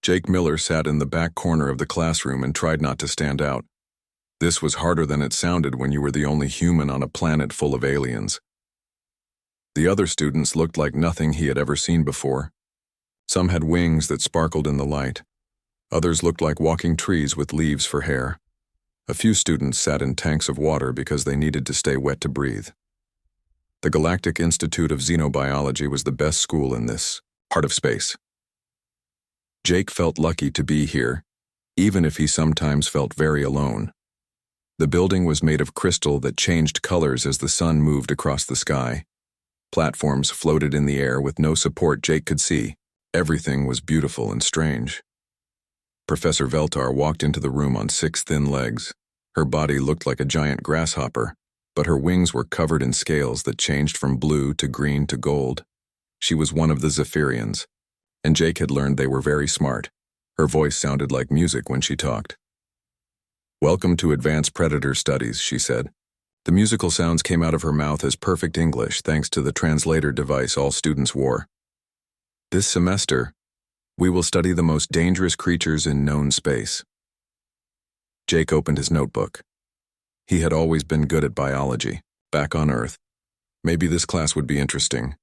Jake Miller sat in the back corner of the classroom and tried not to stand out. This was harder than it sounded when you were the only human on a planet full of aliens. The other students looked like nothing he had ever seen before. Some had wings that sparkled in the light. Others looked like walking trees with leaves for hair. A few students sat in tanks of water because they needed to stay wet to breathe. The Galactic Institute of Xenobiology was the best school in this part of space. Jake felt lucky to be here, even if he sometimes felt very alone. The building was made of crystal that changed colors as the sun moved across the sky. Platforms floated in the air with no support Jake could see. Everything was beautiful and strange. Professor Veltar walked into the room on 6 thin legs. Her body looked like a giant grasshopper, but her wings were covered in scales that changed from blue to green to gold. She was one of the Zephyrians, and Jake had learned they were very smart. Her voice sounded like music when she talked. "Welcome to Advanced Predator Studies," she said. The musical sounds came out of her mouth as perfect English thanks to the translator device all students wore. "This semester, we will study the most dangerous creatures in known space." Jake opened his notebook. He had always been good at biology, back on Earth. Maybe this class would be interesting.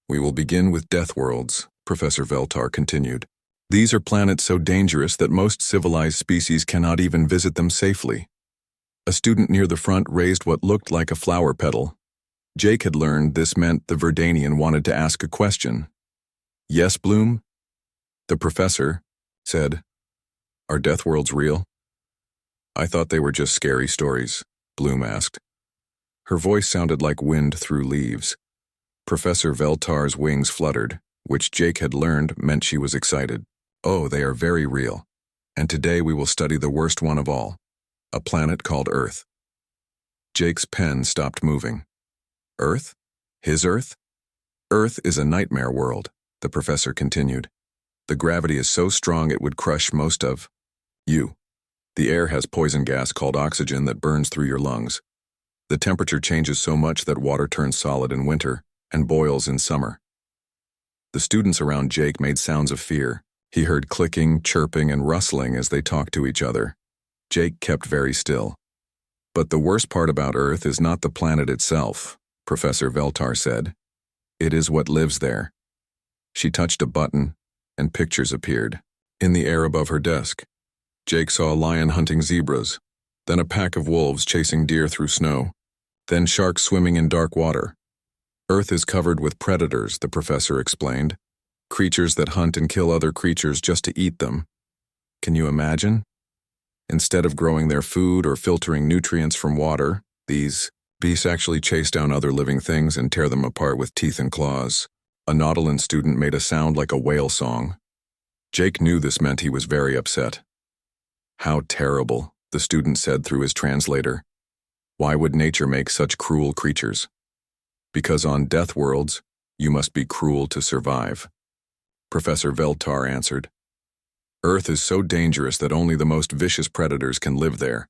"We will begin with Deathworlds," Professor Veltar continued. "These are planets so dangerous that most civilized species cannot even visit them safely." A student near the front raised what looked like a flower petal. Jake had learned this meant the Verdanian wanted to ask a question. "Yes, Bloom?" The professor said, "Are Deathworlds real?" "I thought they were just scary stories," Bloom asked. Her voice sounded like wind through leaves. Professor Veltar's wings fluttered, which Jake had learned meant she was excited. "Oh, they are very real. And today we will study the worst one of all, a planet called Earth." Jake's pen stopped moving. "Earth? His Earth?" "Earth is a nightmare world," the professor continued. "The gravity is so strong it would crush most of you. The air has poison gas called oxygen that burns through your lungs. The temperature changes so much that water turns solid in winter and boils in summer." The students around Jake made sounds of fear. He heard clicking, chirping, and rustling as they talked to each other. Jake kept very still. "But the worst part about Earth is not the planet itself," Professor Veltar said. "It is what lives there." She touched a button, and pictures appeared. In the air above her desk, Jake saw a lion hunting zebras, then a pack of wolves chasing deer through snow, then sharks swimming in dark water. "Earth is covered with predators," the professor explained. "Creatures that hunt and kill other creatures just to eat them. Can you imagine? Instead of growing their food or filtering nutrients from water, these beasts actually chase down other living things and tear them apart with teeth and claws." A Nautilus student made a sound like a whale song. Jake knew this meant he was very upset. "How terrible," the student said through his translator. "Why would nature make such cruel creatures?" "Because on Deathworlds, you must be cruel to survive," Professor Veltar answered. "Earth is so dangerous that only the most vicious predators can live there.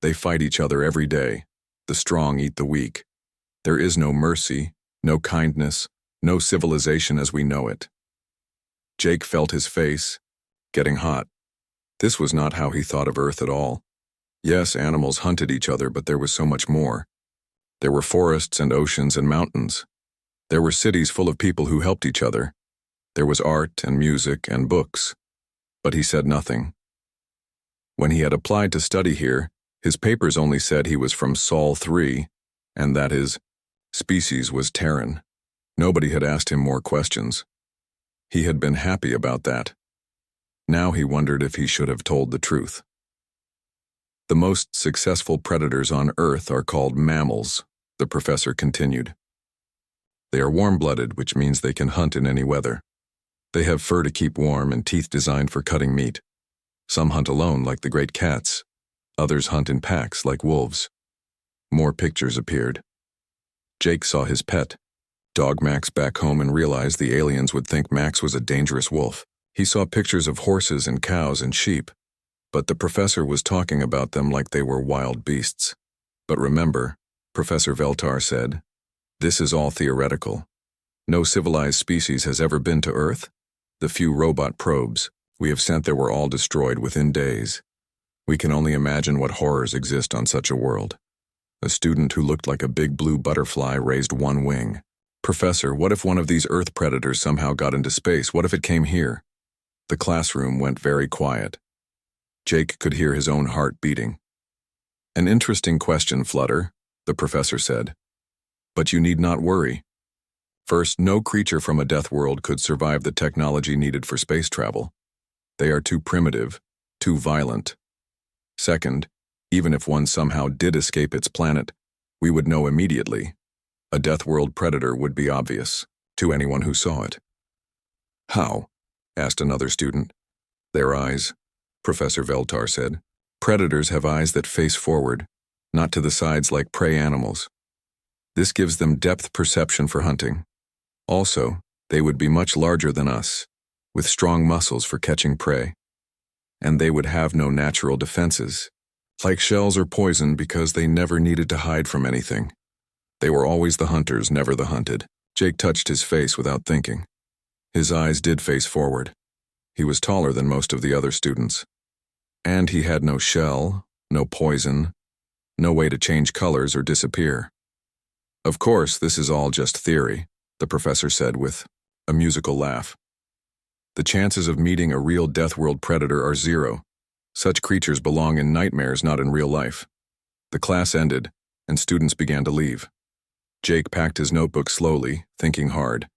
They fight each other every day. The strong eat the weak. There is no mercy, no kindness, no civilization as we know it." Jake felt his face getting hot. This was not how he thought of Earth at all. Yes, animals hunted each other, but there was so much more. There were forests and oceans and mountains. There were cities full of people who helped each other. There was art and music and books. But he said nothing. When he had applied to study here, his papers only said he was from Sol 3, and that his species was Terran. Nobody had asked him more questions. He had been happy about that. Now he wondered if he should have told the truth. "The most successful predators on Earth are called mammals," the professor continued. "They are warm-blooded, which means they can hunt in any weather. They have fur to keep warm and teeth designed for cutting meat. Some hunt alone, like the great cats. Others hunt in packs, like wolves." More pictures appeared. Jake saw his pet, dog Max, back home and realized the aliens would think Max was a dangerous wolf. He saw pictures of horses and cows and sheep, but the professor was talking about them like they were wild beasts. "But remember," Professor Veltar said, "this is all theoretical. No civilized species has ever been to Earth. The few robot probes, We have sent that were all destroyed within days. We can only imagine what horrors exist on such a world. A student who looked like a big blue butterfly raised one wing. Professor, what if one of these Earth predators somehow got into space? What if it came here? The classroom went very quiet. Jake could hear his own heart beating. An interesting question, Flutter, the professor said. But you need not worry. First, no creature from a death world could survive the technology needed for space travel. They are too primitive, too violent. Second, even if one somehow did escape its planet, we would know immediately. A death world predator would be obvious to anyone who saw it. How? Asked another student. Their eyes, Professor Veltar said. Predators have eyes that face forward, not to the sides like prey animals. This gives them depth perception for hunting. Also, they would be much larger than us, with strong muscles for catching prey. And they would have no natural defenses, like shells or poison, because they never needed to hide from anything. They were always the hunters, never the hunted. Jake touched his face without thinking. His eyes did face forward. He was taller than most of the other students. And he had no shell, no poison, no way to change colors or disappear. Of course, this is all just theory, the professor said with a musical laugh. The chances of meeting a real death world predator are 0. Such creatures belong in nightmares, not in real life. The class ended, and students began to leave. Jake packed his notebook slowly, thinking hard.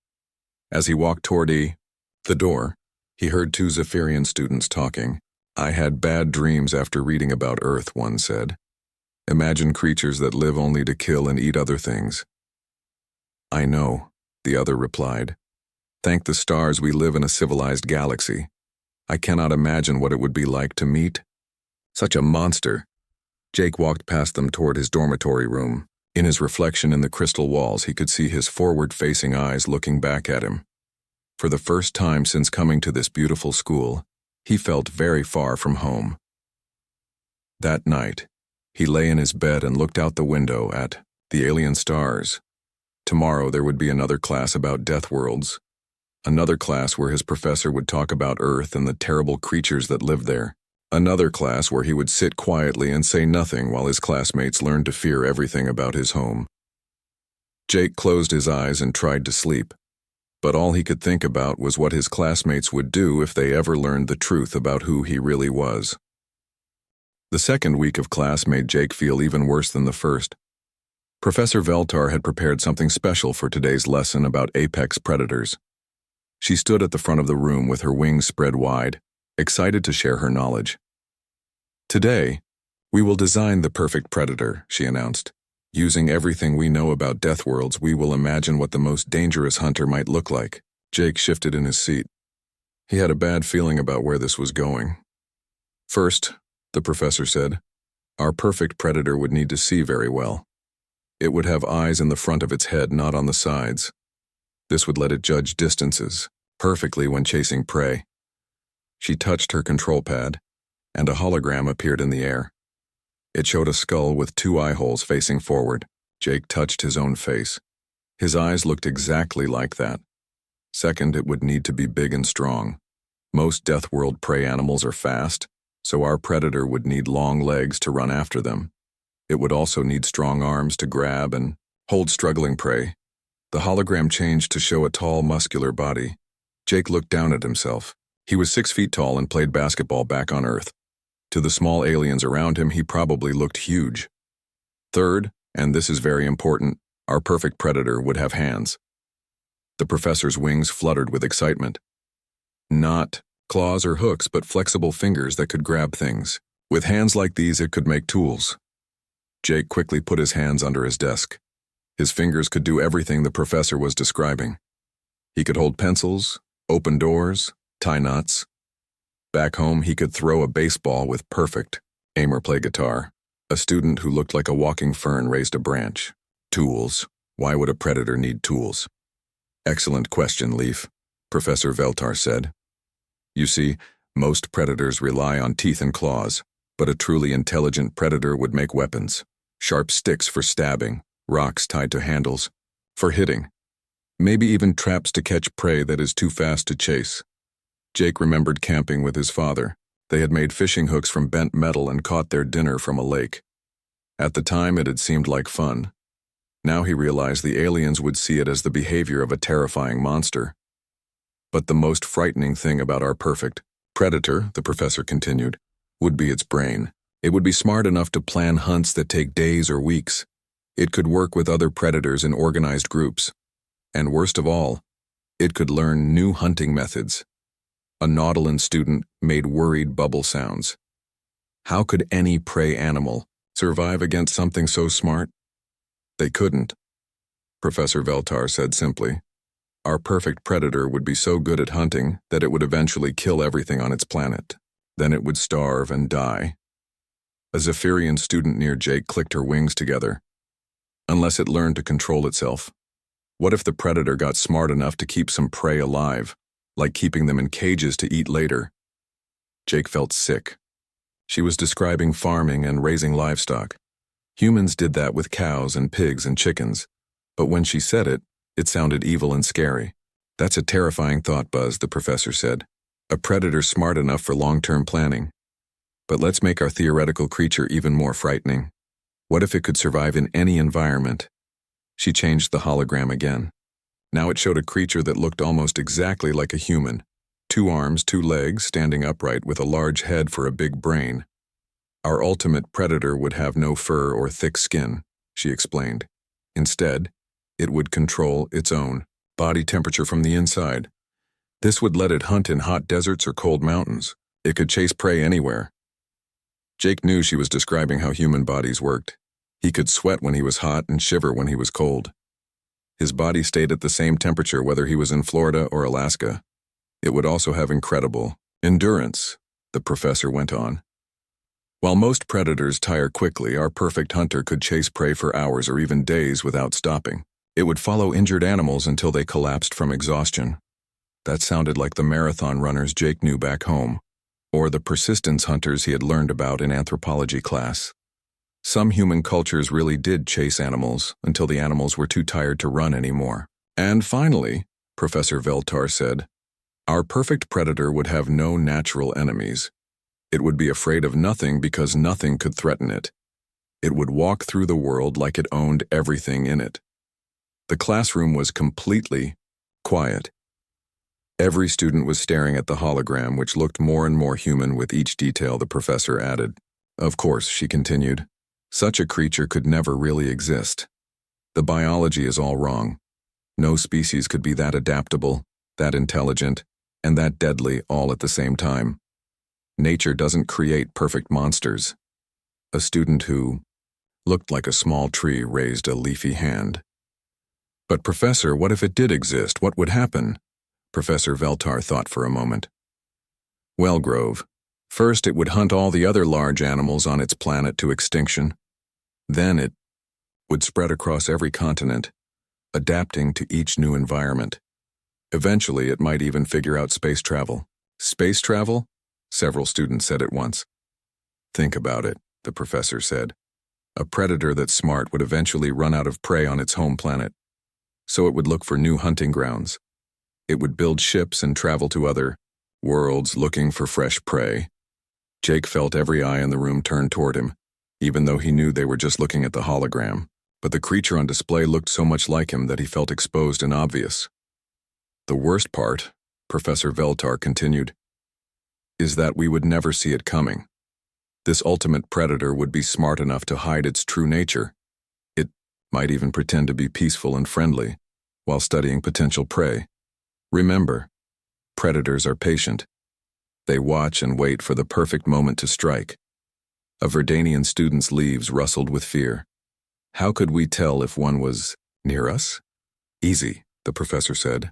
As he walked toward the door, he heard 2 Zephyrian students talking. I had bad dreams after reading about Earth, one said. Imagine creatures that live only to kill and eat other things. I know, the other replied. Thank the stars we live in a civilized galaxy. I cannot imagine what it would be like to meet such a monster. Jake walked past them toward his dormitory room. In his reflection in the crystal walls, he could see his forward-facing eyes looking back at him. For the first time since coming to this beautiful school, he felt very far from home. That night, he lay in his bed and looked out the window at the alien stars. Tomorrow there would be another class about death worlds, another class where his professor would talk about Earth and the terrible creatures that lived there, another class where he would sit quietly and say nothing while his classmates learned to fear everything about his home. Jake closed his eyes and tried to sleep, but all he could think about was what his classmates would do if they ever learned the truth about who he really was. The second week of class made Jake feel even worse than the first. Professor Veltar had prepared something special for today's lesson about apex predators. She stood at the front of the room with her wings spread wide, excited to share her knowledge. Today, we will design the perfect predator, she announced. Using everything we know about death worlds, we will imagine what the most dangerous hunter might look like. Jake shifted in his seat. He had a bad feeling about where this was going. First, the professor said, our perfect predator would need to see very well. It would have eyes in the front of its head, not on the sides. This would let it judge distances perfectly when chasing prey. She touched her control pad, and a hologram appeared in the air. It showed a skull with 2 eye holes facing forward. Jake touched his own face. His eyes looked exactly like that. Second, it would need to be big and strong. Most death world prey animals are fast, so our predator would need long legs to run after them. It would also need strong arms to grab and hold struggling prey. The hologram changed to show a tall, muscular body. Jake looked down at himself. He was 6 feet tall and played basketball back on Earth. To the small aliens around him, he probably looked huge. Third, and this is very important, our perfect predator would have hands. The professor's wings fluttered with excitement. Not claws or hooks, but flexible fingers that could grab things. With hands like these, it could make tools. Jake quickly put his hands under his desk. His fingers could do everything the professor was describing. He could hold pencils, open doors, tie knots. Back home, he could throw a baseball with perfect aim or play guitar. A student who looked like a walking fern raised a branch. Tools. Why would a predator need tools? Excellent question, Leaf, Professor Veltar said. You see, most predators rely on teeth and claws, but a truly intelligent predator would make weapons. Sharp sticks for stabbing, rocks tied to handles for hitting. Maybe even traps to catch prey that is too fast to chase. Jake remembered camping with his father. They had made fishing hooks from bent metal and caught their dinner from a lake. At the time, it had seemed like fun. Now he realized the aliens would see it as the behavior of a terrifying monster. But the most frightening thing about our perfect predator, the professor continued, would be its brain. It would be smart enough to plan hunts that take days or weeks. It could work with other predators in organized groups. And worst of all, it could learn new hunting methods. A Nautilus student made worried bubble sounds. How could any prey animal survive against something so smart? They couldn't. Professor Veltar said simply, our perfect predator would be so good at hunting that it would eventually kill everything on its planet. Then it would starve and die. A Zephyrian student near Jake clicked her wings together. Unless it learned to control itself. What if the predator got smart enough to keep some prey alive, like keeping them in cages to eat later? Jake felt sick. She was describing farming and raising livestock. Humans did that with cows and pigs and chickens, but when she said it, it sounded evil and scary. That's a terrifying thought, Buzz, the professor said. A predator smart enough for long-term planning. But let's make our theoretical creature even more frightening. What if it could survive in any environment? She changed the hologram again. Now it showed a creature that looked almost exactly like a human. 2 arms, 2 legs, standing upright with a large head for a big brain. Our ultimate predator would have no fur or thick skin, she explained. Instead, it would control its own body temperature from the inside. This would let it hunt in hot deserts or cold mountains. It could chase prey anywhere. Jake knew she was describing how human bodies worked. He could sweat when he was hot and shiver when he was cold. His body stayed at the same temperature whether he was in Florida or Alaska. It would also have incredible endurance, the professor went on. While most predators tire quickly, our perfect hunter could chase prey for hours or even days without stopping. It would follow injured animals until they collapsed from exhaustion. That sounded like the marathon runners Jake knew back home, or the persistence hunters he had learned about in anthropology class. Some human cultures really did chase animals until the animals were too tired to run anymore. And finally, Professor Veltar said, our perfect predator would have no natural enemies. It would be afraid of nothing because nothing could threaten it. It would walk through the world like it owned everything in it. The classroom was completely quiet. Every student was staring at the hologram, which looked more and more human with each detail the professor added. Of course, she continued, such a creature could never really exist. The biology is all wrong. No species could be that adaptable, that intelligent, and that deadly all at the same time. Nature doesn't create perfect monsters. A student who looked like a small tree raised a leafy hand. But Professor, what if it did exist? What would happen? Professor Veltar thought for a moment. Well, Grove, first it would hunt all the other large animals on its planet to extinction. Then it would spread across every continent, adapting to each new environment. Eventually, it might even figure out space travel. Space travel? Several students said at once. Think about it, the professor said. A predator that's smart would eventually run out of prey on its home planet. So it would look for new hunting grounds. It would build ships and travel to other worlds looking for fresh prey. Jake felt every eye in the room turn toward him, even though he knew they were just looking at the hologram. But the creature on display looked so much like him that he felt exposed and obvious. The worst part, Professor Veltar continued, is that we would never see it coming. This ultimate predator would be smart enough to hide its true nature. It might even pretend to be peaceful and friendly while studying potential prey. Remember, predators are patient. They watch and wait for the perfect moment to strike. A Verdanian student's leaves rustled with fear. How could we tell if one was near us? Easy, the professor said.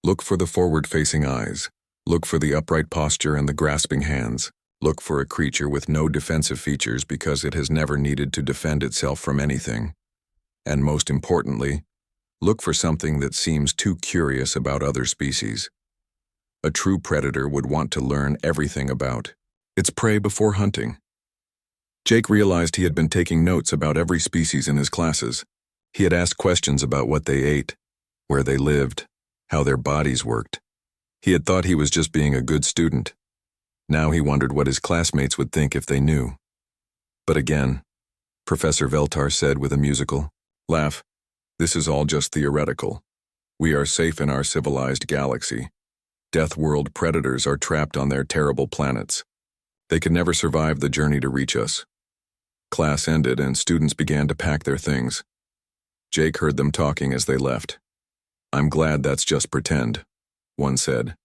Look for the forward-facing eyes. Look for the upright posture and the grasping hands. Look for a creature with no defensive features because it has never needed to defend itself from anything. And most importantly, look for something that seems too curious about other species. A true predator would want to learn everything about its prey before hunting. Jake realized he had been taking notes about every species in his classes. He had asked questions about what they ate, where they lived, how their bodies worked. He had thought he was just being a good student. Now he wondered what his classmates would think if they knew. But again, Professor Veltar said with a musical laugh, "This is all just theoretical. We are safe in our civilized galaxy. Deathworld predators are trapped on their terrible planets. They could never survive the journey to reach us." Class ended and students began to pack their things. Jake heard them talking as they left. "I'm glad that's just pretend," one said.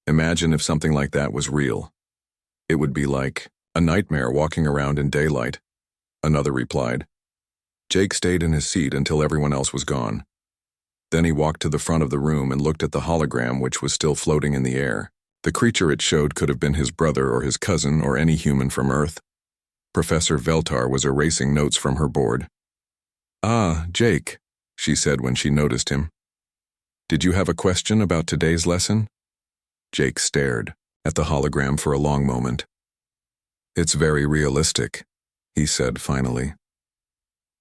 "Imagine if something like that was real. It would be like a nightmare walking around in daylight," another replied. Jake stayed in his seat until everyone else was gone. Then he walked to the front of the room and looked at the hologram, which was still floating in the air. The creature it showed could have been his brother or his cousin or any human from Earth. Professor Veltar was erasing notes from her board. "Ah, Jake," she said when she noticed him. "Did you have a question about today's lesson?" Jake stared at the hologram for a long moment. "It's very realistic," he said finally.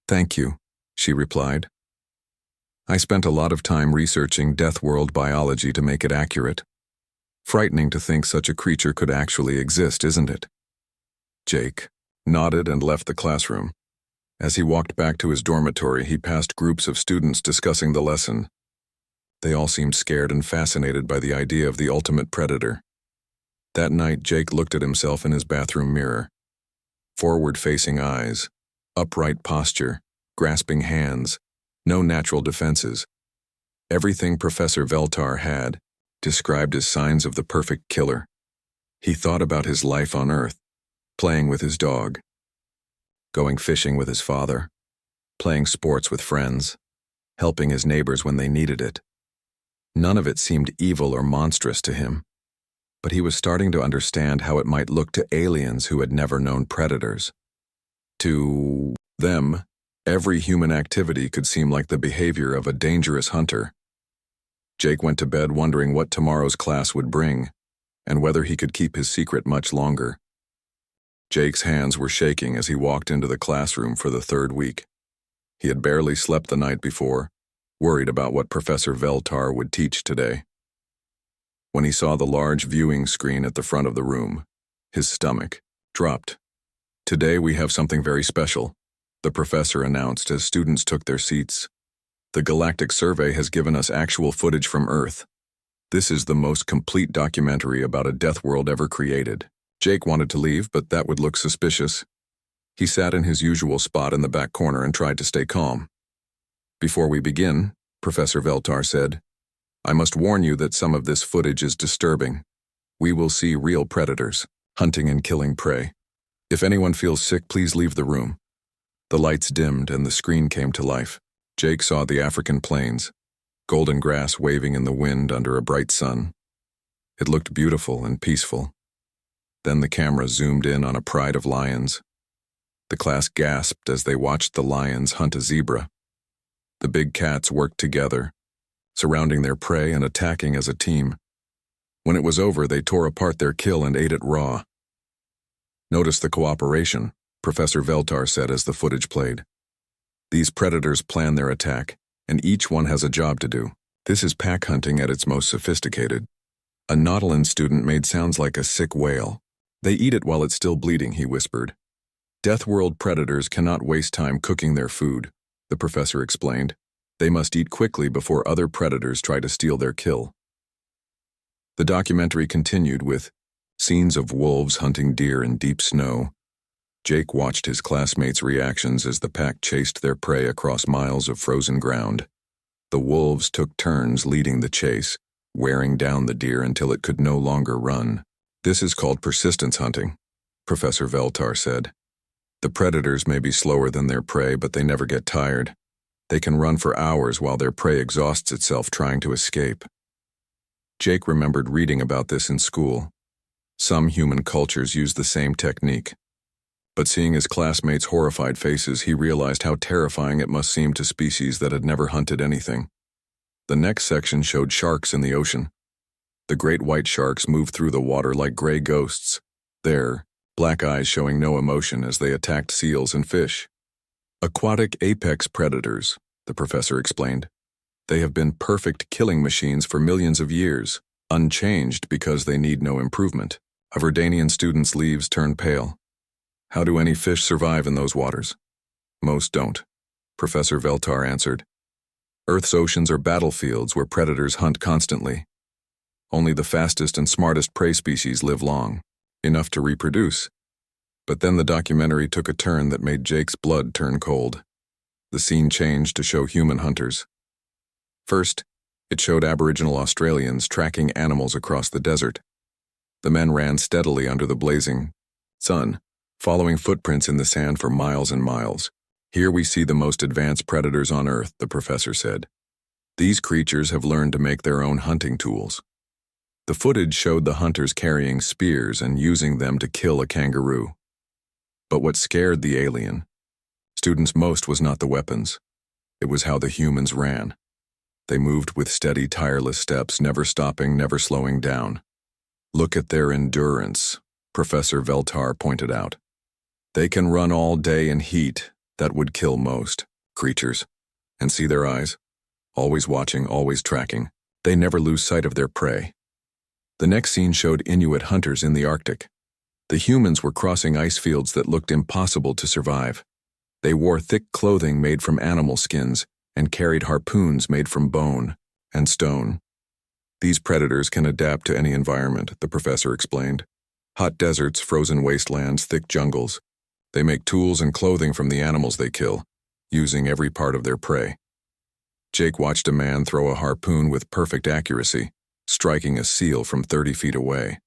"Thank you," she replied. "I spent a lot of time researching Deathworld biology to make it accurate. Frightening to think such a creature could actually exist, isn't it?" Jake nodded and left the classroom. As he walked back to his dormitory, he passed groups of students discussing the lesson. They all seemed scared and fascinated by the idea of the ultimate predator. That night, Jake looked at himself in his bathroom mirror. Forward-facing eyes, upright posture, grasping hands, no natural defenses. Everything Professor Veltar had, described as signs of the perfect killer. He thought about his life on Earth, playing with his dog, going fishing with his father, playing sports with friends, helping his neighbors when they needed it. None of it seemed evil or monstrous to him, but he was starting to understand how it might look to aliens who had never known predators. To them, every human activity could seem like the behavior of a dangerous hunter. Jake went to bed wondering what tomorrow's class would bring, and whether he could keep his secret much longer. Jake's hands were shaking as he walked into the classroom for the third week. He had barely slept the night before, worried about what Professor Veltar would teach today. When he saw the large viewing screen at the front of the room, his stomach dropped. "Today we have something very special," the professor announced as students took their seats. "The Galactic Survey has given us actual footage from Earth. This is the most complete documentary about a Deathworld ever created." Jake wanted to leave, but that would look suspicious. He sat in his usual spot in the back corner and tried to stay calm. "Before we begin," Professor Veltar said, "I must warn you that some of this footage is disturbing. We will see real predators, hunting and killing prey. If anyone feels sick, please leave the room." The lights dimmed and the screen came to life. Jake saw the African plains, golden grass waving in the wind under a bright sun. It looked beautiful and peaceful. Then the camera zoomed in on a pride of lions. The class gasped as they watched the lions hunt a zebra. The big cats worked together, surrounding their prey and attacking as a team. When it was over, they tore apart their kill and ate it raw. "Notice the cooperation," Professor Veltar said as the footage played. "These predators plan their attack, and each one has a job to do. This is pack hunting at its most sophisticated." A Nautilus student made sounds like a sick whale. "They eat it while it's still bleeding," he whispered. "Deathworld predators cannot waste time cooking their food," the professor explained. "They must eat quickly before other predators try to steal their kill." The documentary continued with scenes of wolves hunting deer in deep snow. Jake watched his classmates' reactions as the pack chased their prey across miles of frozen ground. The wolves took turns leading the chase, wearing down the deer until it could no longer run. "This is called persistence hunting," Professor Veltar said. "The predators may be slower than their prey, but they never get tired. They can run for hours while their prey exhausts itself trying to escape." Jake remembered reading about this in school. Some human cultures use the same technique. But seeing his classmates' horrified faces, he realized how terrifying it must seem to species that had never hunted anything. The next section showed sharks in the ocean. The great white sharks moved through the water like gray ghosts, their black eyes showing no emotion as they attacked seals and fish. "Aquatic apex predators," the professor explained. "They have been perfect killing machines for millions of years. unchanged because they need no improvement. A Verdanian student's leaves turned pale. How do any fish survive in those waters? Most don't, Professor Veltar answered. Earth's oceans are battlefields where predators hunt constantly. Only the fastest and smartest prey species live long, enough to reproduce. But then the documentary took a turn that made Jake's blood turn cold. The scene changed to show human hunters. First, it showed Aboriginal Australians tracking animals across the desert. The men ran steadily under the blazing sun, following footprints in the sand for miles and miles. Here we see the most advanced predators on Earth, the professor said. These creatures have learned to make their own hunting tools. The footage showed the hunters carrying spears and using them to kill a kangaroo. But what scared the alien students most was not the weapons. It was how the humans ran. They moved with steady, tireless steps, never stopping, never slowing down. Look at their endurance, Professor Veltar pointed out. They can run all day in heat that would kill most creatures. And see their eyes? Always watching, always tracking. They never lose sight of their prey. The next scene showed Inuit hunters in the Arctic. The humans were crossing ice fields that looked impossible to survive. They wore thick clothing made from animal skins and carried harpoons made from bone and stone. These predators can adapt to any environment, the professor explained. Hot deserts, frozen wastelands, thick jungles. They make tools and clothing from the animals they kill, using every part of their prey. Jake watched a man throw a harpoon with perfect accuracy, striking a seal from 30 feet away.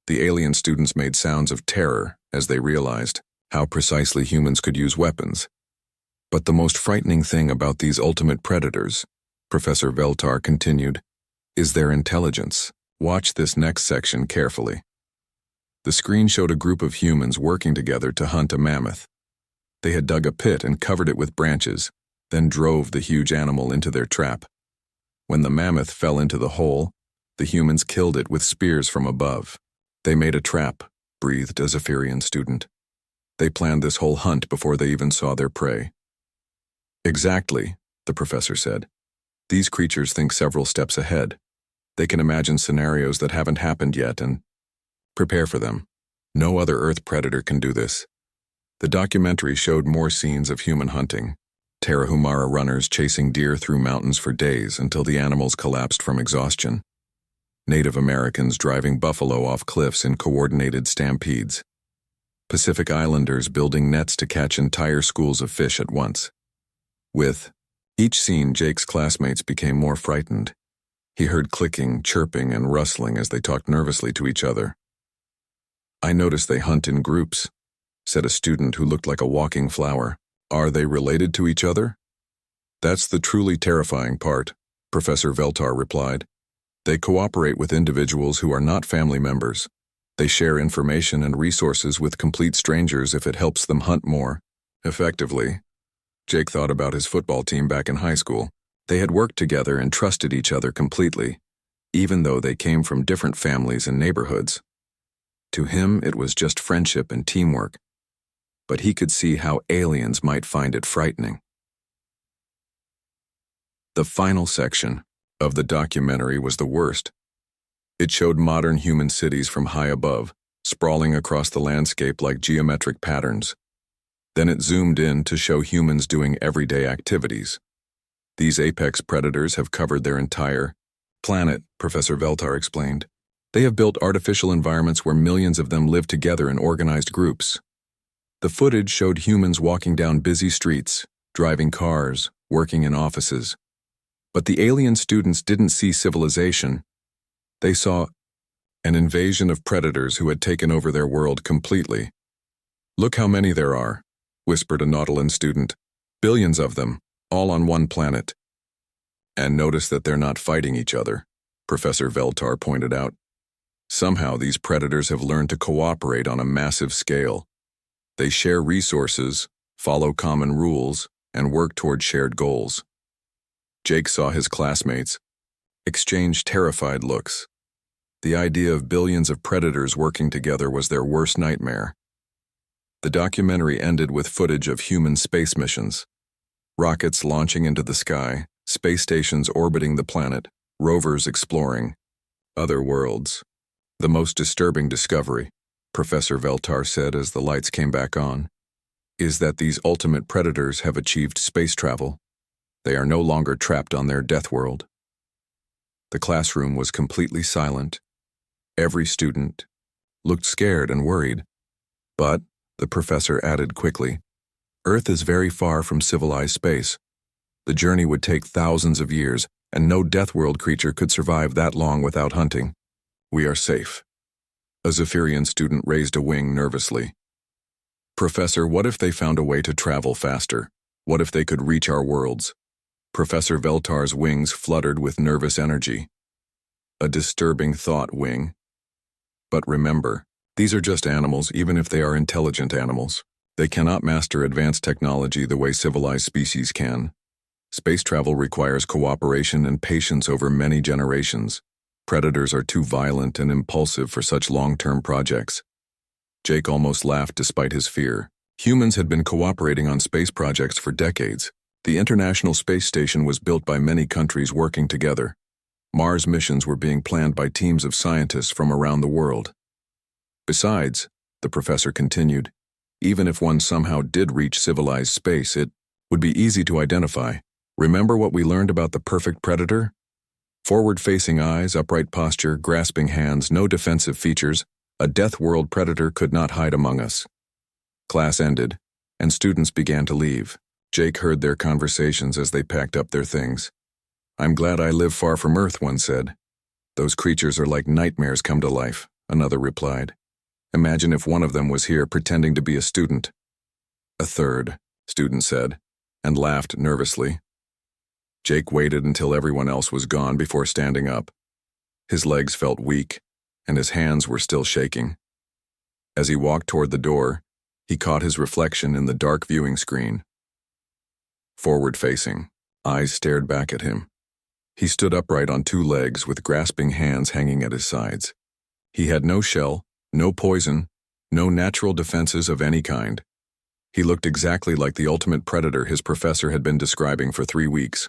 The alien students made sounds of terror as they realized how precisely humans could use weapons. But the most frightening thing about these ultimate predators, Professor Veltar continued, is their intelligence. Watch this next section carefully. The screen showed a group of humans working together to hunt a mammoth. They had dug a pit and covered it with branches, then drove the huge animal into their trap. When the mammoth fell into the hole, the humans killed it with spears from above. They made a trap, breathed a Zephyrian student. They planned this whole hunt before they even saw their prey. Exactly, the professor said. These creatures think several steps ahead. They can imagine scenarios that haven't happened yet and prepare for them. No other Earth predator can do this. The documentary showed more scenes of human hunting. Tarahumara runners chasing deer through mountains for days until the animals collapsed from exhaustion. Native Americans driving buffalo off cliffs in coordinated stampedes. Pacific Islanders building nets to catch entire schools of fish at once. With each scene, Jake's classmates became more frightened. He heard clicking, chirping, and rustling as they talked nervously to each other. I noticed they hunt in groups, said a student who looked like a walking flower. Are they related to each other? That's the truly terrifying part, Professor Veltar replied. They cooperate with individuals who are not family members. They share information and resources with complete strangers if it helps them hunt more effectively. Jake thought about his football team back in high school. They had worked together and trusted each other completely, even though they came from different families and neighborhoods. To him, it was just friendship and teamwork, but he could see how aliens might find it frightening. The final section of the documentary was the worst. It showed modern human cities from high above, sprawling across the landscape like geometric patterns. Then it zoomed in to show humans doing everyday activities. These apex predators have covered their entire planet, Professor Veltar explained. They have built artificial environments where millions of them live together in organized groups. The footage showed humans walking down busy streets, driving cars, working in offices. But the alien students didn't see civilization. They saw an invasion of predators who had taken over their world completely. Look how many there are, whispered a Nautilus student. Billions of them, all on one planet. And notice that they're not fighting each other, Professor Veltar pointed out. Somehow these predators have learned to cooperate on a massive scale. They share resources, follow common rules, and work toward shared goals. Jake saw his classmates exchange terrified looks. The idea of billions of predators working together was their worst nightmare. The documentary ended with footage of human space missions. Rockets launching into the sky, space stations orbiting the planet, rovers exploring. Other worlds. The most disturbing discovery, Professor Veltar said as the lights came back on, is that these ultimate predators have achieved space travel. They are no longer trapped on their Deathworld. The classroom was completely silent. Every student looked scared and worried. But, the professor added quickly, Earth is very far from civilized space. The journey would take thousands of years, and no Deathworld creature could survive that long without hunting. We are safe. A Zephyrian student raised a wing nervously. Professor, what if they found a way to travel faster? What if they could reach our worlds? Professor Veltar's wings fluttered with nervous energy. A disturbing thought, Wing. But remember, these are just animals, even if they are intelligent animals. They cannot master advanced technology the way civilized species can. Space travel requires cooperation and patience over many generations. Predators are too violent and impulsive for such long-term projects. Jake almost laughed despite his fear. Humans had been cooperating on space projects for decades. The International Space Station was built by many countries working together. Mars missions were being planned by teams of scientists from around the world. Besides, the professor continued, even if one somehow did reach civilized space, it would be easy to identify. Remember what we learned about the perfect predator? Forward-facing eyes, upright posture, grasping hands, no defensive features. A Deathworld predator could not hide among us. Class ended, and students began to leave. Jake heard their conversations as they packed up their things. I'm glad I live far from Earth, one said. Those creatures are like nightmares come to life, another replied. Imagine if one of them was here pretending to be a student. A third student said, and laughed nervously. Jake waited until everyone else was gone before standing up. His legs felt weak, and his hands were still shaking. As he walked toward the door, he caught his reflection in the dark viewing screen. Forward-facing, eyes stared back at him. He stood upright on two legs with grasping hands hanging at his sides. He had no shell, no poison, no natural defenses of any kind. He looked exactly like the ultimate predator his professor had been describing for 3 weeks.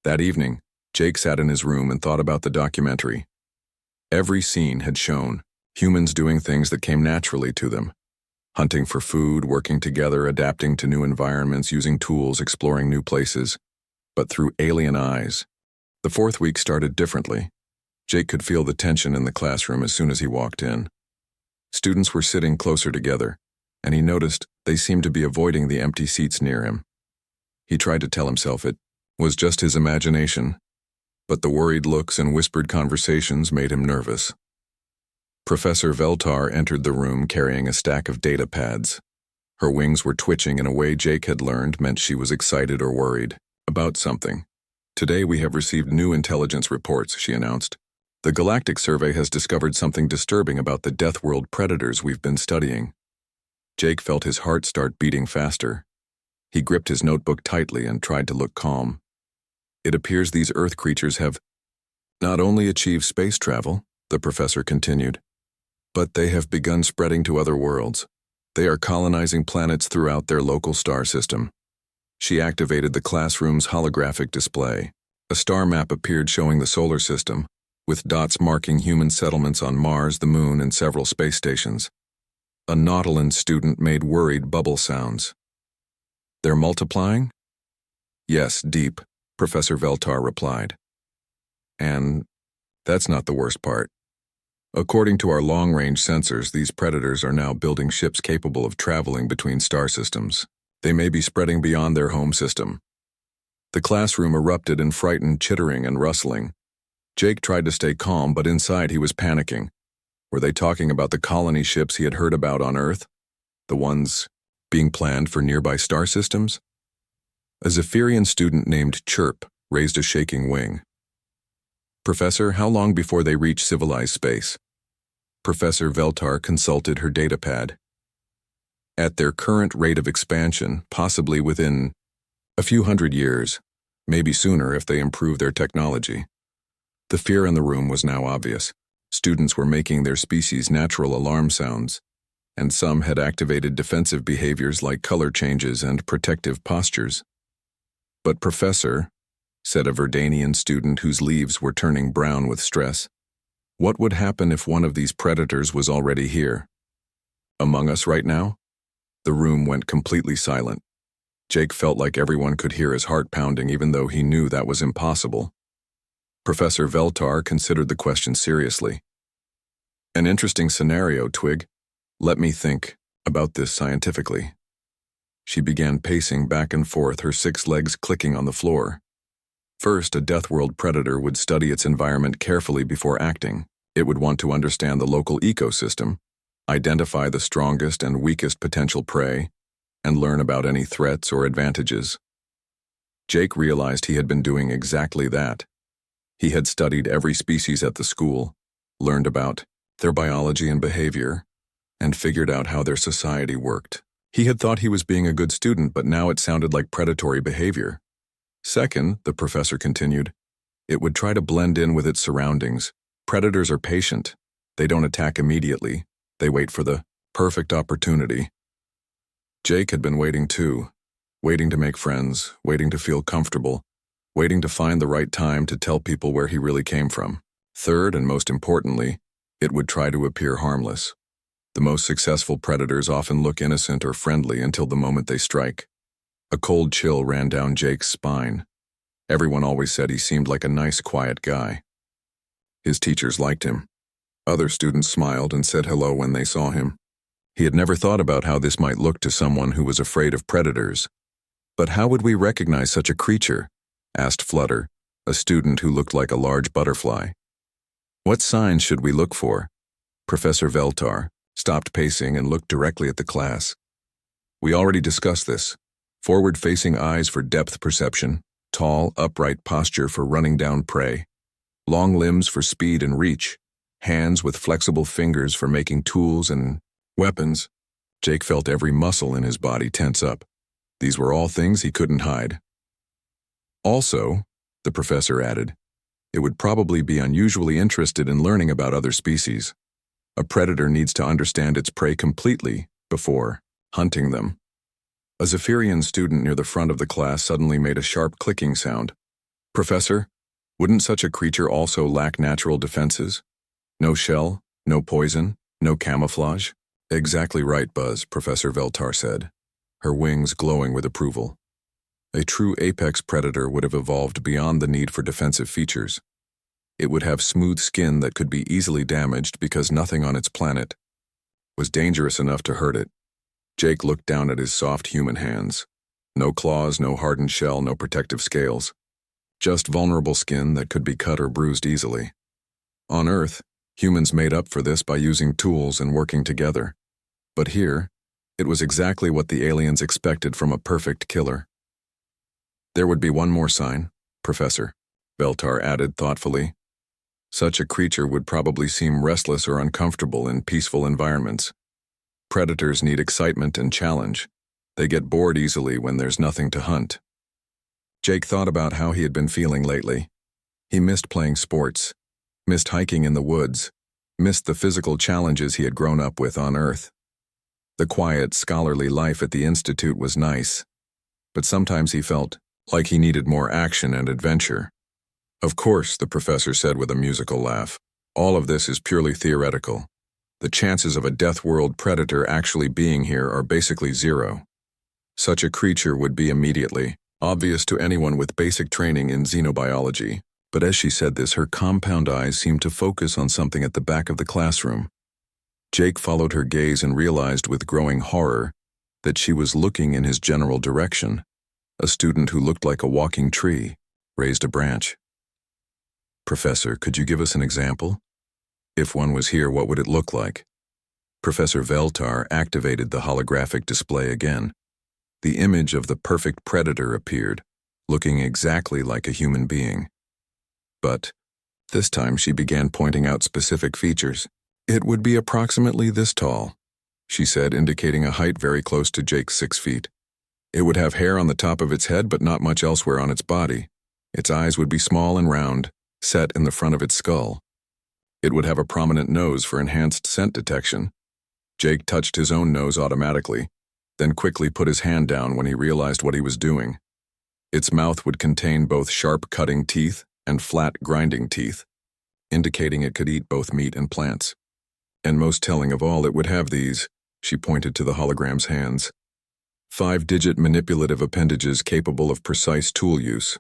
That evening, Jake sat in his room and thought about the documentary. Every scene had shown humans doing things that came naturally to them. Hunting for food, working together, adapting to new environments, using tools, exploring new places. But through alien eyes. The 4th week started differently. Jake could feel the tension in the classroom as soon as he walked in. Students were sitting closer together, and he noticed they seemed to be avoiding the empty seats near him. He tried to tell himself it was just his imagination, but the worried looks and whispered conversations made him nervous. Professor Veltar entered the room carrying a stack of data pads. Her wings were twitching in a way Jake had learned meant she was excited or worried about something. Today we have received new intelligence reports, she announced. The Galactic Survey has discovered something disturbing about the Deathworld predators we've been studying. Jake felt his heart start beating faster. He gripped his notebook tightly and tried to look calm. It appears these Earth creatures have not only achieved space travel, the professor continued, but they have begun spreading to other worlds. They are colonizing planets throughout their local star system. She activated the classroom's holographic display. A star map appeared showing the solar system, with dots marking human settlements on Mars, the Moon, and several space stations. A Nautilus student made worried bubble sounds. They're multiplying? Yes, deep, Professor Veltar replied. And that's not the worst part. According to our long-range sensors, these predators are now building ships capable of traveling between star systems. They may be spreading beyond their home system. The classroom erupted in frightened chittering and rustling. Jake tried to stay calm, but inside he was panicking. Were they talking about the colony ships he had heard about on Earth? The ones being planned for nearby star systems? A Zephyrian student named Chirp raised a shaking wing. Professor, how long before they reach civilized space? Professor Veltar consulted her datapad. At their current rate of expansion, possibly within a few hundred years, maybe sooner if they improve their technology. The fear in the room was now obvious. Students were making their species' natural alarm sounds, and some had activated defensive behaviors like color changes and protective postures. But Professor, said a Verdanian student whose leaves were turning brown with stress. What would happen if one of these predators was already here? Among us right now? The room went completely silent. Jake felt like everyone could hear his heart pounding even though he knew that was impossible. Professor Veltar considered the question seriously. An interesting scenario, Twig. Let me think about this scientifically. She began pacing back and forth, her 6 legs clicking on the floor. First, a Deathworld predator would study its environment carefully before acting. It would want to understand the local ecosystem, identify the strongest and weakest potential prey, and learn about any threats or advantages. Jake realized he had been doing exactly that. He had studied every species at the school, learned about their biology and behavior, and figured out how their society worked. He had thought he was being a good student, but now it sounded like predatory behavior. Second, the professor continued, it would try to blend in with its surroundings. Predators are patient. They don't attack immediately. They wait for the perfect opportunity. Jake had been waiting too, waiting to make friends, waiting to feel comfortable, waiting to find the right time to tell people where he really came from. Third, and most importantly, it would try to appear harmless. The most successful predators often look innocent or friendly until the moment they strike. A cold chill ran down Jake's spine. Everyone always said he seemed like a nice, quiet guy. His teachers liked him. Other students smiled and said hello when they saw him. He had never thought about how this might look to someone who was afraid of predators. But how would we recognize such a creature? Asked Flutter, a student who looked like a large butterfly. What signs should we look for? Professor Veltar stopped pacing and looked directly at the class. We already discussed this. Forward-facing eyes for depth perception, tall, upright posture for running down prey, long limbs for speed and reach, hands with flexible fingers for making tools and weapons. Jake felt every muscle in his body tense up. These were all things he couldn't hide. Also, the professor added, it would probably be unusually interested in learning about other species. A predator needs to understand its prey completely before hunting them. A Zephyrian student near the front of the class suddenly made a sharp clicking sound. Professor, wouldn't such a creature also lack natural defenses? No shell, no poison, no camouflage? Exactly right, Buzz, Professor Veltar said, her wings glowing with approval. A true apex predator would have evolved beyond the need for defensive features. It would have smooth skin that could be easily damaged because nothing on its planet was dangerous enough to hurt it. Jake looked down at his soft human hands. No claws, no hardened shell, no protective scales. Just vulnerable skin that could be cut or bruised easily. On Earth, humans made up for this by using tools and working together. But here, it was exactly what the aliens expected from a perfect killer. There would be one more sign, Professor, Veltar added thoughtfully. Such a creature would probably seem restless or uncomfortable in peaceful environments. Predators need excitement and challenge. They get bored easily when there's nothing to hunt. Jake thought about how he had been feeling lately. He missed playing sports, missed hiking in the woods, missed the physical challenges he had grown up with on Earth. The quiet, scholarly life at the Institute was nice, but sometimes he felt like he needed more action and adventure. Of course, the professor said with a musical laugh, all of this is purely theoretical. The chances of a Deathworld predator actually being here are basically zero. Such a creature would be immediately obvious to anyone with basic training in xenobiology, but as she said this, her compound eyes seemed to focus on something at the back of the classroom. Jake followed her gaze and realized with growing horror that she was looking in his general direction. A student who looked like a walking tree raised a branch. Professor, could you give us an example? If one was here, what would it look like? Professor Veltar activated the holographic display again. The image of the perfect predator appeared, looking exactly like a human being. But this time she began pointing out specific features. It would be approximately this tall, she said, indicating a height very close to Jake's 6 feet. It would have hair on the top of its head but not much elsewhere on its body. Its eyes would be small and round, set in the front of its skull. It would have a prominent nose for enhanced scent detection. Jake touched his own nose automatically, then quickly put his hand down when he realized what he was doing. Its mouth would contain both sharp cutting teeth and flat grinding teeth, indicating it could eat both meat and plants. And most telling of all, it would have these, she pointed to the hologram's hands, 5-digit manipulative appendages capable of precise tool use.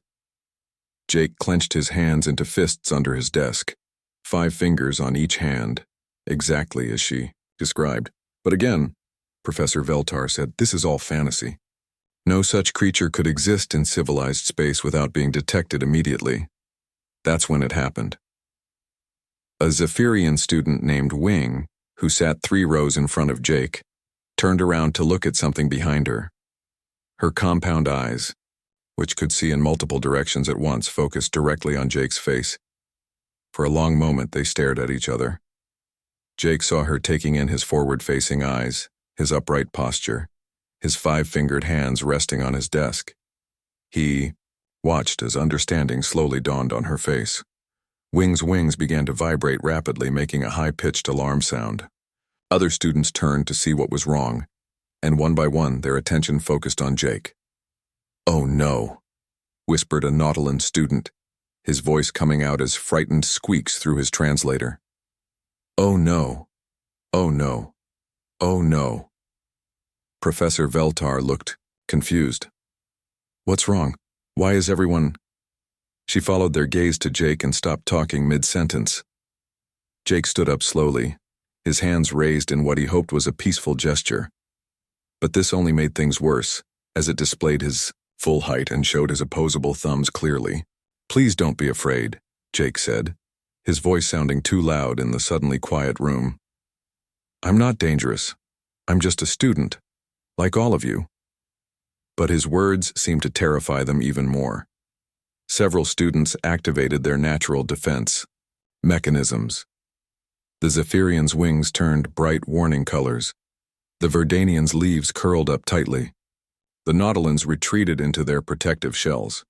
Jake clenched his hands into fists under his desk, 5 fingers on each hand, exactly as she described. But again, Professor Veltar said, this is all fantasy. No such creature could exist in civilized space without being detected immediately. That's when it happened. A Zephyrian student named Wing, who sat 3 rows in front of Jake, turned around to look at something behind her. Her compound eyes, which could see in multiple directions at once, focused directly on Jake's face. For a long moment, they stared at each other. Jake saw her taking in his forward-facing eyes, his upright posture, his 5-fingered hands resting on his desk. He watched as understanding slowly dawned on her face. Wing's wings began to vibrate rapidly, making a high-pitched alarm sound. Other students turned to see what was wrong, and one by one, their attention focused on Jake. "Oh no," whispered a Nautilus student, his voice coming out as frightened squeaks through his translator. "Oh no. Oh no. Oh no." Professor Veltar looked confused. "What's wrong? Why is everyone—" She followed their gaze to Jake and stopped talking mid-sentence. Jake stood up slowly, his hands raised in what he hoped was a peaceful gesture. But this only made things worse, as it displayed his full height and showed his opposable thumbs clearly. "Please don't be afraid," Jake said, his voice sounding too loud in the suddenly quiet room. "I'm not dangerous. I'm just a student, like all of you." But his words seemed to terrify them even more. Several students activated their natural defense mechanisms. The Zephyrian's wings turned bright warning colors. The Verdanian's leaves curled up tightly. The Nautilans retreated into their protective shells.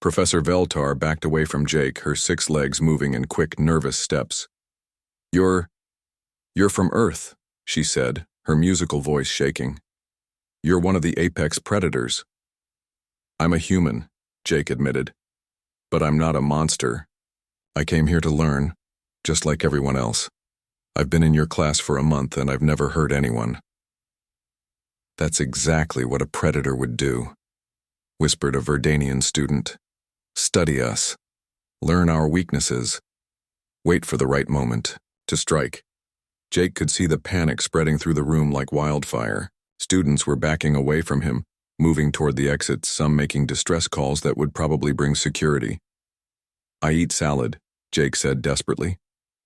Professor Veltar backed away from Jake, her 6 legs moving in quick, nervous steps. You're from Earth," she said, her musical voice shaking. "You're one of the apex predators." "I'm a human," Jake admitted. "But I'm not a monster. I came here to learn, just like everyone else. I've been in your class for a month and I've never hurt anyone." "That's exactly what a predator would do," whispered a Verdanian student. "Study us. Learn our weaknesses. Wait for the right moment to strike." Jake could see the panic spreading through the room like wildfire. Students were backing away from him, moving toward the exits, some making distress calls that would probably bring security. "I eat salad," Jake said desperately.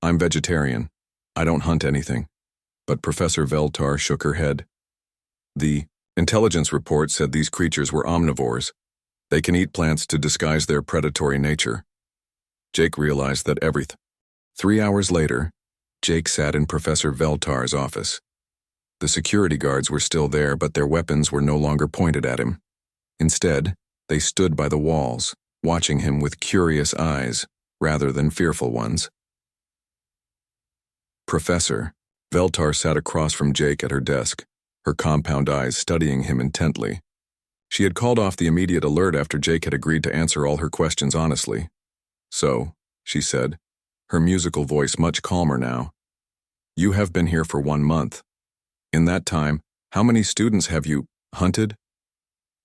"I'm vegetarian. I don't hunt anything." But Professor Veltar shook her head. "The intelligence report said these creatures were omnivores. They can eat plants to disguise their predatory nature." Jake realized that everything. 3 hours later, Jake sat in Professor Veltar's office. The security guards were still there, but their weapons were no longer pointed at him. Instead, they stood by the walls, watching him with curious eyes, rather than fearful ones. Professor Veltar sat across from Jake at her desk, her compound eyes studying him intently. She had called off the immediate alert after Jake had agreed to answer all her questions honestly. "So," she said, her musical voice much calmer now, "you have been here for 1 month. In that time, how many students have you hunted?"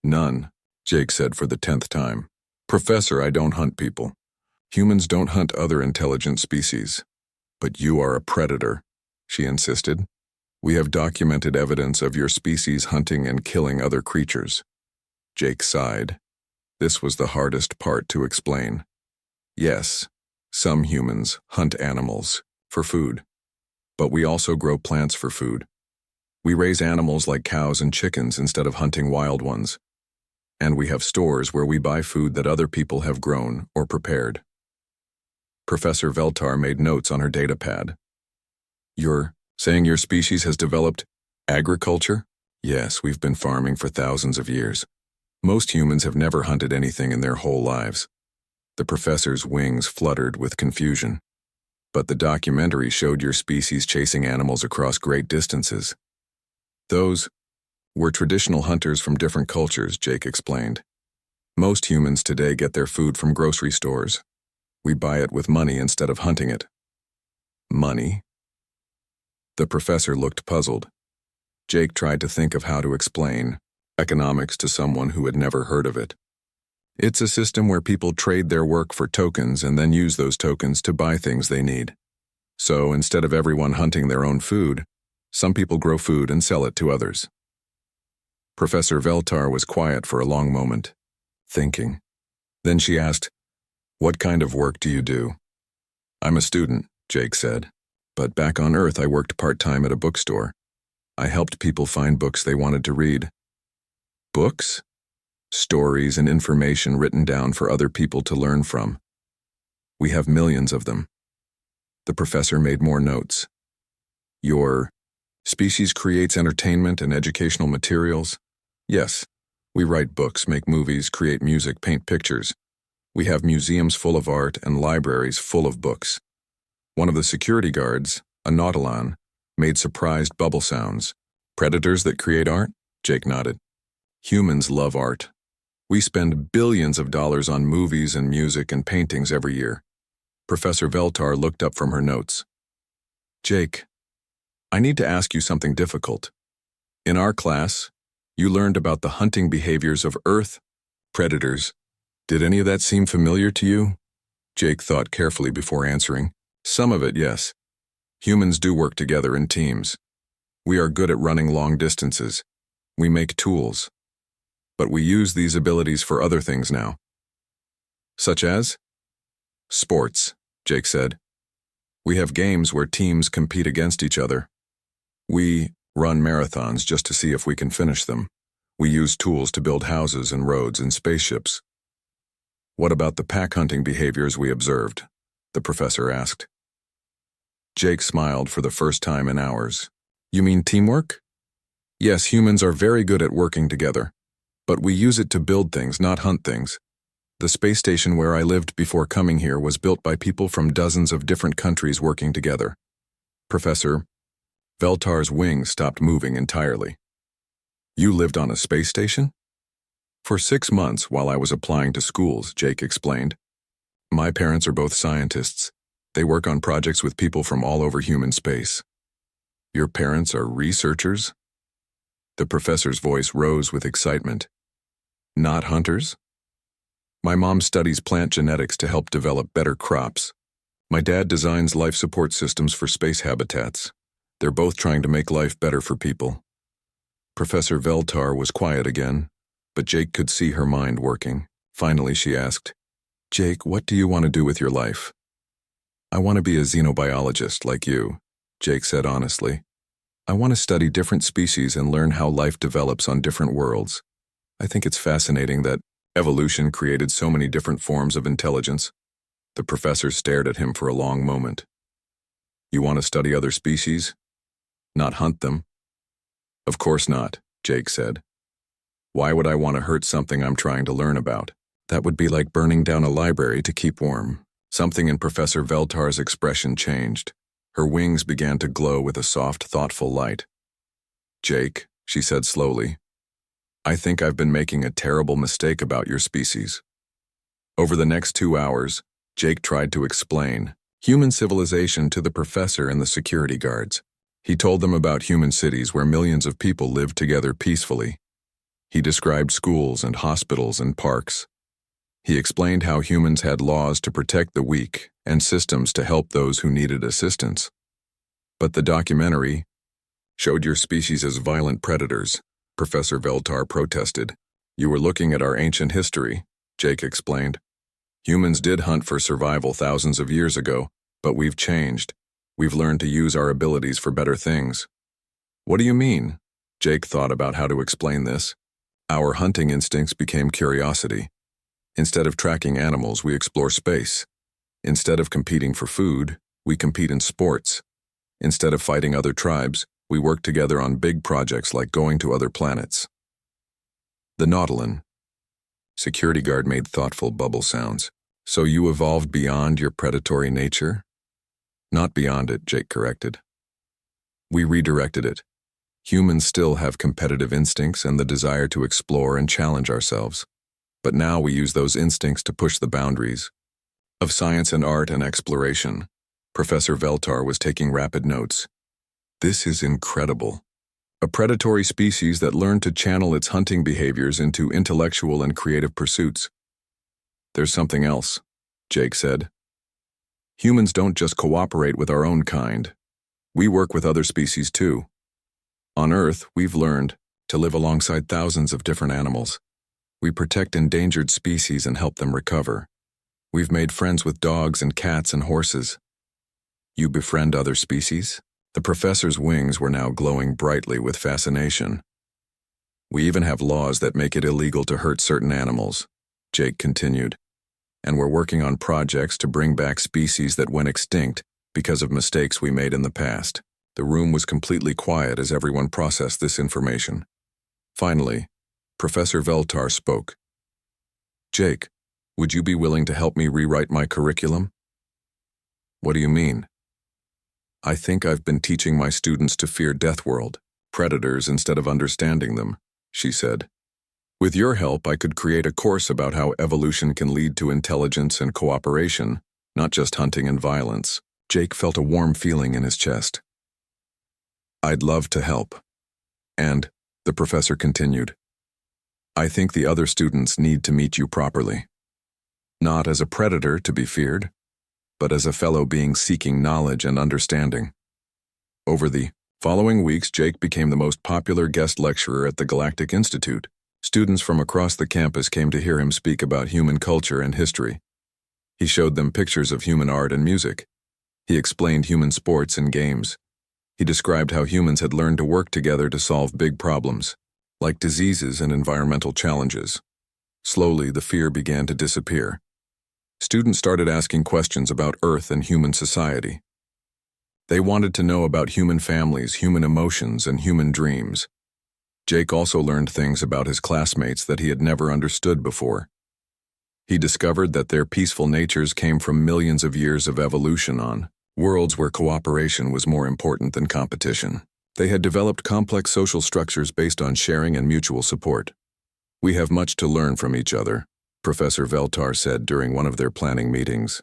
"None," Jake said for the 10th time. "Professor, I don't hunt people. Humans don't hunt other intelligent species. But you are a predator," she insisted. "We have documented evidence of your species hunting and killing other creatures." Jake sighed. This was the hardest part to explain. Yes, some humans hunt animals for food. But we also grow plants for food. We raise animals like cows and chickens instead of hunting wild ones. And we have stores where we buy food that other people have grown or prepared. Professor Veltar made notes on her datapad. "You're saying your species has developed agriculture?" "Yes, we've been farming for thousands of years. Most humans have never hunted anything in their whole lives." The professor's wings fluttered with confusion. "But the documentary showed your species chasing animals across great distances." "Those were traditional hunters from different cultures," Jake explained. Most humans today get their food from grocery stores. We buy it with money instead of hunting it. Money? The professor looked puzzled. Jake tried to think of how to explain economics to someone who had never heard of it. It's a system where people trade their work for tokens and then use those tokens to buy things they need. So instead of everyone hunting their own food, some people grow food and sell it to others. Professor Veltar was quiet for a long moment, thinking. Then she asked, "What kind of work do you do?" "I'm a student," Jake said. "But back on Earth I worked part-time at a bookstore. I helped people find books they wanted to read." "Books?" "Stories and information written down for other people to learn from. We have millions of them." The professor made more notes. "Your species creates entertainment and educational materials?" "Yes. We write books, make movies, create music, paint pictures. We have museums full of art and libraries full of books." One of the security guards, a Nautilon, made surprised bubble sounds. "Predators that create art?" Jake nodded. "Humans love art. We spend billions of dollars on movies and music and paintings every year." Professor Veltar looked up from her notes. "Jake, I need to ask you something difficult. In our class, you learned about the hunting behaviors of Earth predators. Did any of that seem familiar to you?" Jake thought carefully before answering. "Some of it, yes. Humans do work together in teams. We are good at running long distances. We make tools. But we use these abilities for other things now." "Such as?" "Sports," Jake said. "We have games where teams compete against each other. We run marathons just to see if we can finish them. We use tools to build houses and roads and spaceships." "What about the pack hunting behaviors we observed?" the professor asked. Jake smiled for the first time in hours. "You mean teamwork?" "Yes, humans are very good at working together. But we use it to build things, not hunt things. The space station where I lived before coming here was built by people from dozens of different countries working together." Professor Veltar's wings stopped moving entirely. "You lived on a space station?" "For 6 months while I was applying to schools," Jake explained. "My parents are both scientists. They work on projects with people from all over human space." "Your parents are researchers?" The professor's voice rose with excitement. "Not hunters?" "My mom studies plant genetics to help develop better crops. My dad designs life support systems for space habitats. They're both trying to make life better for people." Professor Veltar was quiet again, but Jake could see her mind working. Finally, she asked, "Jake, what do you want to do with your life?" "I want to be a xenobiologist like you," Jake said honestly. "I want to study different species and learn how life develops on different worlds. I think it's fascinating that evolution created so many different forms of intelligence." The professor stared at him for a long moment. "You want to study other species? Not hunt them?" "Of course not," Jake said. "Why would I want to hurt something I'm trying to learn about? That would be like burning down a library to keep warm." Something in Professor Veltar's expression changed. Her wings began to glow with a soft, thoughtful light. "Jake," she said slowly, "I think I've been making a terrible mistake about your species." Over the next 2 hours, Jake tried to explain human civilization to the professor and the security guards. He told them about human cities where millions of people lived together peacefully. He described schools and hospitals and parks. He explained how humans had laws to protect the weak and systems to help those who needed assistance. "But the documentary showed your species as violent predators," Professor Veltar protested. "You were looking at our ancient history," Jake explained. "Humans did hunt for survival thousands of years ago, but we've changed. We've learned to use our abilities for better things." "What do you mean?" Jake thought about how to explain this. "Our hunting instincts became curiosity. Instead of tracking animals, we explore space. Instead of competing for food, we compete in sports. Instead of fighting other tribes, we work together on big projects like going to other planets." The Nautilon. Security guard made thoughtful bubble sounds. "So you evolved beyond your predatory nature?" "Not beyond it," Jake corrected. "We redirected it. Humans still have competitive instincts and the desire to explore and challenge ourselves. But now we use those instincts to push the boundaries of science and art and exploration. Professor Veltar was taking rapid notes. This is incredible. A predatory species that learned to channel its hunting behaviors into intellectual and creative pursuits. There's something else, Jake said. Humans don't just cooperate with our own kind. We work with other species too. On Earth, we've learned to live alongside thousands of different animals. We protect endangered species and help them recover. We've made friends with dogs and cats and horses. You befriend other species? The professor's wings were now glowing brightly with fascination. We even have laws that make it illegal to hurt certain animals, Jake continued. And we're working on projects to bring back species that went extinct because of mistakes we made in the past. The room was completely quiet as everyone processed this information. Finally, Professor Veltar spoke. Jake, would you be willing to help me rewrite my curriculum? What do you mean? I think I've been teaching my students to fear Deathworld, predators instead of understanding them, she said. With your help, I could create a course about how evolution can lead to intelligence and cooperation, not just hunting and violence. Jake felt a warm feeling in his chest. I'd love to help. And, the professor continued, I think the other students need to meet you properly. Not as a predator to be feared, but as a fellow being seeking knowledge and understanding. Over the following weeks, Jake became the most popular guest lecturer at the Galactic Institute. Students from across the campus came to hear him speak about human culture and history. He showed them pictures of human art and music. He explained human sports and games. He described how humans had learned to work together to solve big problems, like diseases and environmental challenges. Slowly, the fear began to disappear. Students started asking questions about Earth and human society. They wanted to know about human families, human emotions, and human dreams. Jake also learned things about his classmates that he had never understood before. He discovered that their peaceful natures came from millions of years of evolution on worlds where cooperation was more important than competition. They had developed complex social structures based on sharing and mutual support. We have much to learn from each other, Professor Veltar said during one of their planning meetings.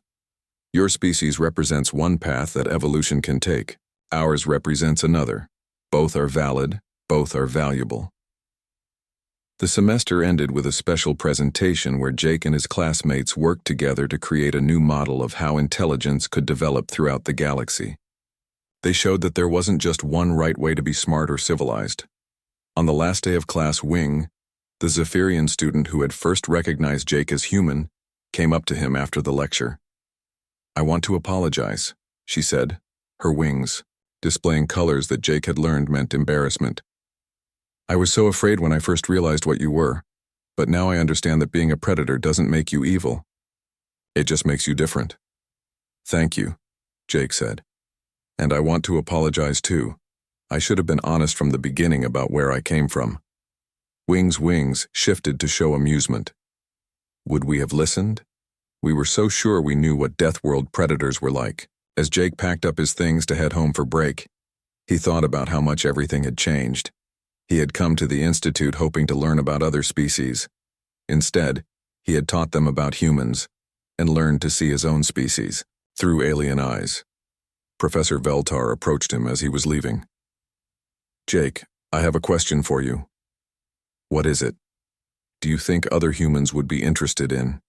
Your species represents one path that evolution can take. Ours represents another. Both are valid, both are valuable. The semester ended with a special presentation where Jake and his classmates worked together to create a new model of how intelligence could develop throughout the galaxy. They showed that there wasn't just one right way to be smart or civilized. On the last day of class, Wing, the Zephyrian student who had first recognized Jake as human, came up to him after the lecture. I want to apologize, she said, her wings displaying colors that Jake had learned meant embarrassment. I was so afraid when I first realized what you were, but now I understand that being a predator doesn't make you evil. It just makes you different. Thank you, Jake said. And I want to apologize too. I should have been honest from the beginning about where I came from. Wing's wings shifted to show amusement. Would we have listened? We were so sure we knew what Deathworld predators were like. As Jake packed up his things to head home for break, he thought about how much everything had changed. He had come to the Institute hoping to learn about other species. Instead, he had taught them about humans and learned to see his own species through alien eyes. Professor Veltar approached him as he was leaving. Jake, I have a question for you. What is it? Do you think other humans would be interested in